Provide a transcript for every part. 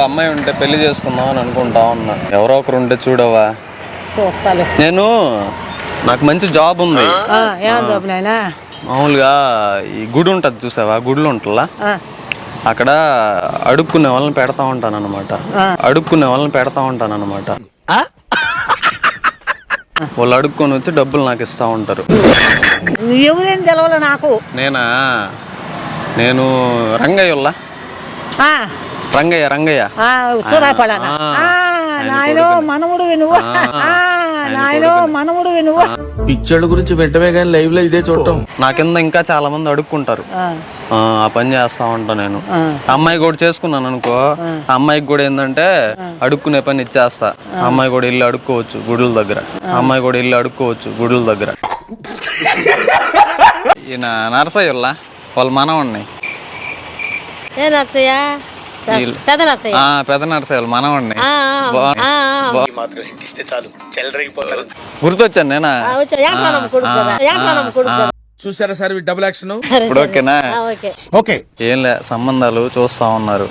అమ్మాయి ఉంటే పెళ్లి చేసుకుందాం అని అనుకుంటా ఉన్నా. ఎవరో ఒకరు ఉంటే చూడవా? చూస్తాలే. నాకు మంచి జాబ్ ఉంది. ఏం జాబ్ నాయనా? మామూలుగా ఈ గుడి ఉంటుంది చూసావా, గుడిలో ఉంటుందా, అక్కడ అడుక్కునే వాళ్ళని పెడతా ఉంటాను అనమాట. వాళ్ళు అడుక్కొని వచ్చి డబ్బులు నాకు ఇస్తా ఉంటారు. ఎవరేం తెలవాలి నాకు. నేను రంగయ్య చూడపడానా నాయనో మనముడివి నువ్వు. నాయనో మనముడివి నువ్వు. పిక్చర్ల గురించి వెంటనే కానీ లైవ్ లో ఇదే చూడటం. నా కింద ఇంకా చాలా మంది అడుక్కుంటారు. ఆ పని చేస్తా ఉంటా నేను. అమ్మాయి కూడా చేసుకున్నాను అనుకో, అమ్మాయికి కూడా ఏంటంటే అడుక్కునే పని ఇచ్చేస్తా. అమ్మాయి కూడా ఇల్లు అడుక్కోవచ్చు గుడుల దగ్గర. ఈయన నరసయ్య వాళ్ళ మనవాడిని. పెద్ద నరసయ్య మనవాడిని. గుర్తొచ్చాను నేనా? చూసారా సార్ డబుల్ యాక్షన్. ఇప్పుడు ఓకేనా? ఏం లే, సంబంధాలు చూస్తా ఉన్నారు.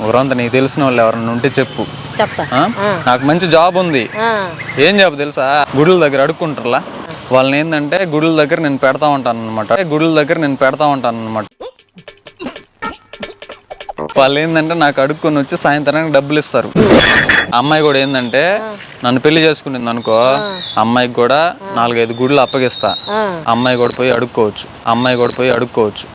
ఊరంతా నీకు తెలిసిన వాళ్ళు ఎవరన్నా ఉంటే చెప్పు. నాకు మంచి జాబ్ ఉంది. ఏం జాబ్ తెలుసా? గుడుల దగ్గర అడుక్కుంటారులా, వాళ్ళని ఏంటంటే గుడుల దగ్గర నేను పెడతా ఉంటాను అనమాట. వాళ్ళు ఏంటంటే నాకు అడుక్కొని వచ్చి సాయంత్రానికి డబ్బులు ఇస్తారు. అమ్మాయి కూడా ఏంటంటే నన్ను పెళ్లి చేసుకునింది అనుకో, అమ్మాయికి కూడా 4-5 గుడులు అప్పగిస్తా. అమ్మాయి కూడా పోయి అడుక్కోవచ్చు.